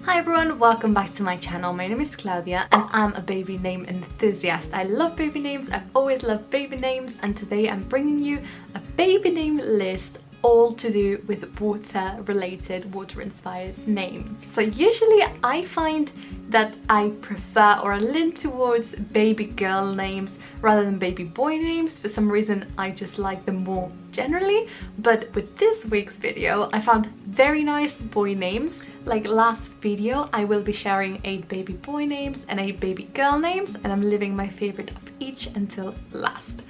Hi everyone, welcome back to my channel. My name is Claudia and I'm a baby name enthusiast. I love baby names, I've always loved baby names, and today I'm bringing you a baby name list all to do with water-inspired names. So usually I find that I prefer or I lean towards baby girl names rather than baby boy names. For some reason I just like them more generally, but with this week's video I found very nice boy names. Like last video I will be sharing 8 baby boy names and 8 baby girl names, and I'm leaving my favorite of each until last.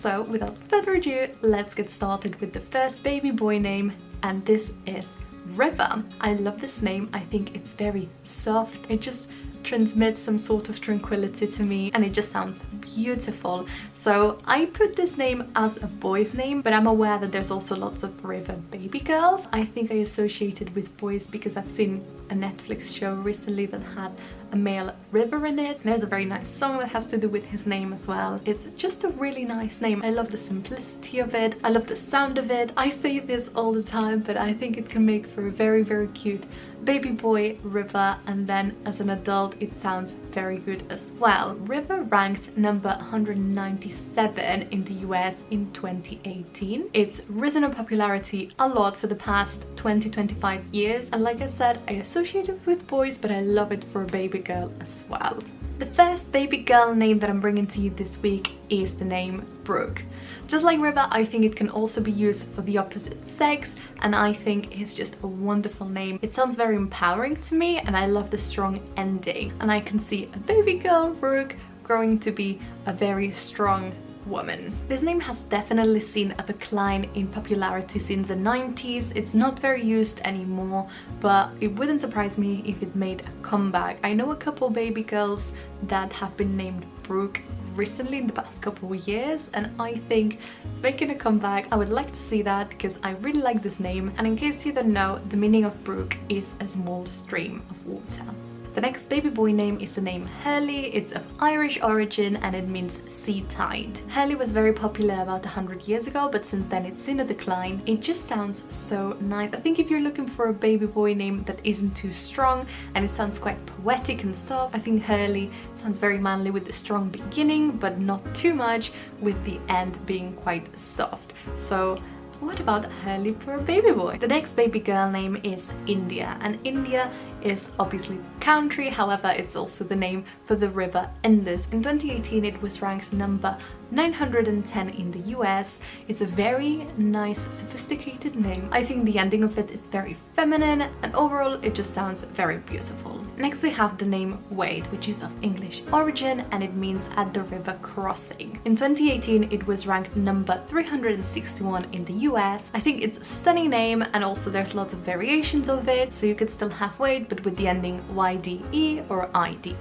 So without further ado, let's get started with the first baby boy name, and this is River. I love this name. I think it's very soft. It just transmits some sort of tranquility to me and it just sounds beautiful. So I put this name as a boy's name, but I'm aware that there's also lots of River baby girls. I think I associated with boys because I've seen a Netflix show recently that had a male River in it. There's a very nice song that has to do with his name as well. It's just a really nice name. I love the simplicity of it. I love the sound of it. I say this all the time, but I think it can make for a very, very cute baby boy, River, and then as an adult it sounds very good as well. River ranked number 197 in the US in 2018. It's risen in popularity a lot for the past 20-25 years, and like I said, I associate it with boys, but I love it for a baby girl as well. The first baby girl name that I'm bringing to you this week is the name Brooke. Just like River, I think it can also be used for the opposite sex, and I think it's just a wonderful name. It sounds very empowering to me and I love the strong ending, and I can see a baby girl Brooke growing to be a very strong woman. This name has definitely seen a decline in popularity since the 90s. It's not very used anymore, but it wouldn't surprise me if it made a comeback. I know a couple baby girls that have been named Brooke recently in the past couple of years, and I think it's making a comeback. I would like to see that because I really like this name, and in case you don't know, the meaning of Brooke is a small stream of water. The next baby boy name is the name Hurley. It's of Irish origin and it means sea tide. Hurley was very popular about 100 years ago, but since then it's seen a decline. It just sounds so nice. I think if you're looking for a baby boy name that isn't too strong and it sounds quite poetic and soft, I think Hurley sounds very manly with the strong beginning, but not too much, with the end being quite soft. So what about Hurley for a baby boy? The next baby girl name is India, and India is obviously the country, however it's also the name for the river Indus. In 2018 it was ranked number 910 in the US. It's a very nice, sophisticated name. I think the ending of it is very feminine and overall it just sounds very beautiful. Next we have the name Wade, which is of English origin and it means at the river crossing. In 2018 it was ranked number 361 in the US. I think it's a stunning name, and also there's lots of variations of it, so you could still have Wade but with the ending YDE or IDE.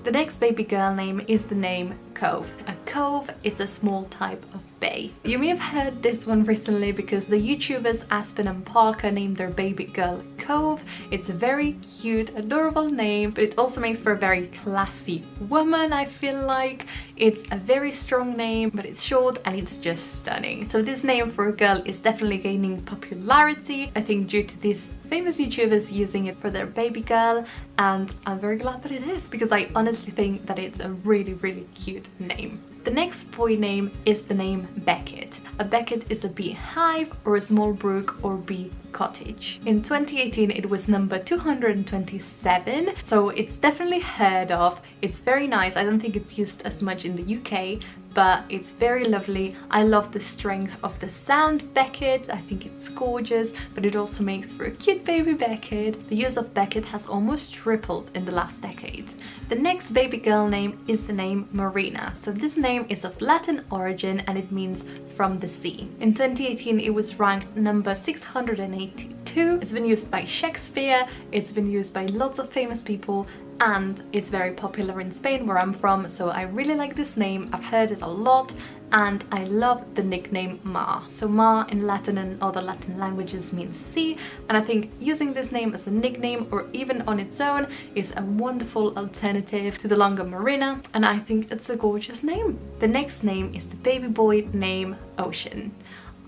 The next baby girl name is the name Cove. A cove is a small type of bay. You may have heard this one recently because the YouTubers Aspen and Parker named their baby girl Cove. It's a very cute, adorable name, but it also makes for a very classy woman, I feel like. It's a very strong name, but it's short and it's just stunning. So this name for a girl is definitely gaining popularity, I think due to these famous YouTubers using it for their baby girl, and I'm very glad that it is because I honestly think that it's a really, really cute name. The next boy name is the name Beckett. A Beckett is a beehive or a small brook or bee cottage. In 2018 it was number 227, so it's definitely heard of. It's very nice. I don't think it's used as much in the UK, but it's very lovely. I love the strength of the sound Beckett. I think it's gorgeous, but it also makes for a cute baby Beckett. The use of Beckett has almost tripled in the last decade. The next baby girl name is the name Marina. So this name is of Latin origin and it means from the sea. In 2018 it was ranked number 682. It's been used by Shakespeare, it's been used by lots of famous people, and it's very popular in Spain where I'm from, so I really like this name. I've heard it a lot and I love the nickname Mar. So Mar in Latin and other Latin languages means sea, and I think using this name as a nickname or even on its own is a wonderful alternative to the longer Marina, and I think it's a gorgeous name. The next name is the baby boy name Ocean.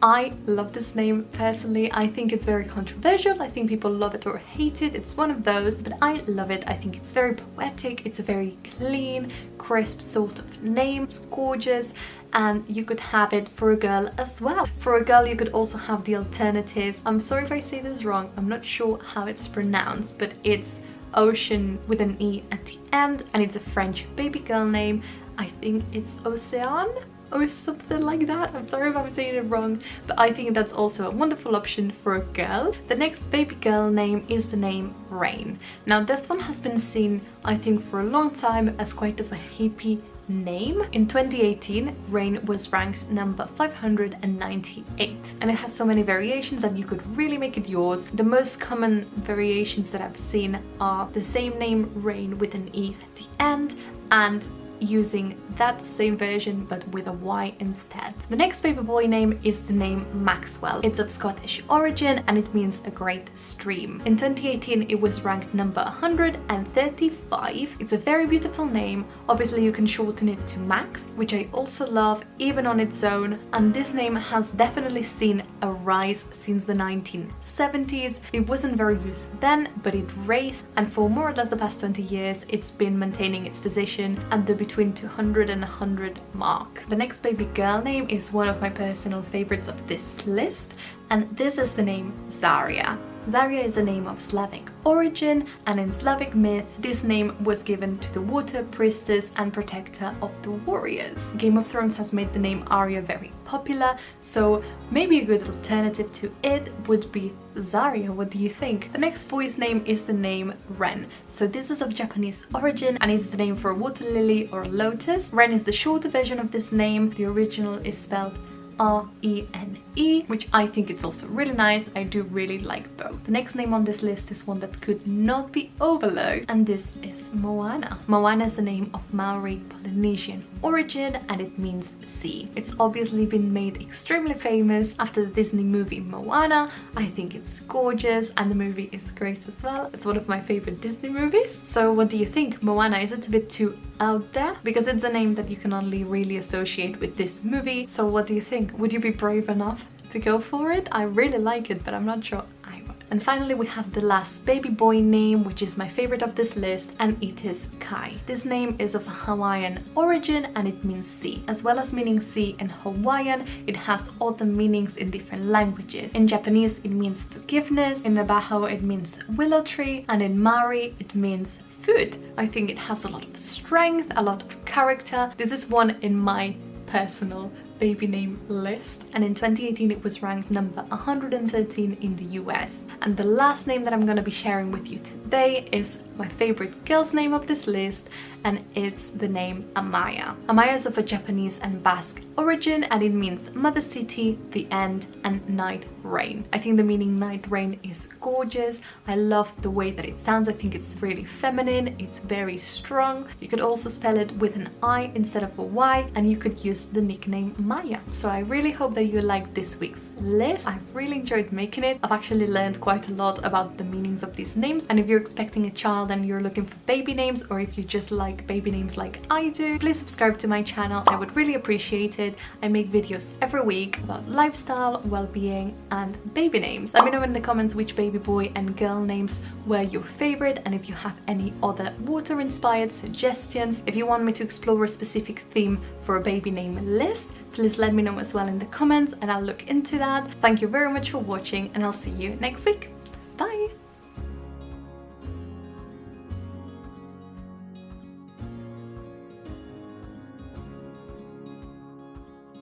I love this name personally. I think it's very controversial. I think people love it or hate it. It's one of those, but I love it. I think it's very poetic. It's a very clean, crisp sort of name. It's gorgeous, and you could have it for a girl as well. For a girl, you could also have the alternative. I'm sorry if I say this wrong. I'm not sure how it's pronounced, but it's Ocean with an E at the end, and it's a French baby girl name. I think it's ASEAN or something like that. I'm sorry if I'm saying it wrong, but I think that's also a wonderful option for a girl. The next baby girl name is the name Rain. Now this one has been seen, I think, for a long time as quite of a hippie name. In 2018, Rain was ranked number 598, and it has so many variations that you could really make it yours. The most common variations that I've seen are the same name Rain with an E at the end, and using that same version but with a Y instead. The next baby boy name is the name Maxwell. It's of Scottish origin and it means a great stream. In 2018 it was ranked number 135. It's a very beautiful name. Obviously you can shorten it to Max, which I also love even on its own, and this name has definitely seen a rise since the 1970s. It wasn't very used then, but it raised, and for more or less the past 20 years it's been maintaining its position at the between 200 and 100 mark. The next baby girl name is one of my personal favorites of this list, and this is the name Zarya. Zarya is a name of Slavic origin, and in Slavic myth this name was given to the water priestess and protector of the warriors. Game of Thrones has made the name Arya very popular, so maybe a good alternative to it would be Zarya. What do you think? The next boy's name is the name Ren. So this is of Japanese origin and it's the name for a water lily or lotus. Ren is the shorter version of this name. The original is spelled R-E-N-E, which I think it's also really nice. I do really like both. The next name on this list is one that could not be overlooked, and this is Moana. Moana is a name of Maori Polynesian origin and it means sea. It's obviously been made extremely famous after the Disney movie Moana. I think it's gorgeous and the movie is great as well. It's one of my favorite Disney movies. So what do you think? Moana, is it a bit too out there? Because it's a name that you can only really associate with this movie. So what do you think? Would you be brave enough to go for it? I really like it, but I'm not sure I would. And finally we have the last baby boy name, which is my favorite of this list, and it is Kai. This name is of Hawaiian origin and it means sea. As well as meaning sea in Hawaiian, it has other meanings in different languages. In Japanese it means forgiveness, in Navajo it means willow tree, and in Maori it means food. I think it has a lot of strength, a lot of character. This is one in my personal baby name list, and in 2018 it was ranked number 113 in the US. And the last name that I'm going to be sharing with you today is my favorite girl's name of this list, and it's the name Amaya. Amaya is of a Japanese and Basque origin and it means mother city, the end, and night rain. I think the meaning night rain is gorgeous. I love the way that it sounds. I think it's really feminine, it's very strong. You could also spell it with an I instead of a Y, and you could use the nickname Maya. So I really hope that you liked this week's list. I've really enjoyed making it. I've actually learned quite a lot about the meanings of these names, and if you're expecting a child and you're looking for baby names, or if you just like baby names like I do, please subscribe to my channel. I would really appreciate it. I make videos every week about lifestyle, well-being, and baby names. Let me know in the comments which baby boy and girl names were your favorite, and if you have any other water-inspired suggestions. If you want me to explore a specific theme for a baby name list, please let me know as well in the comments and I'll look into that. Thank you very much for watching, and I'll see you next week. Bye!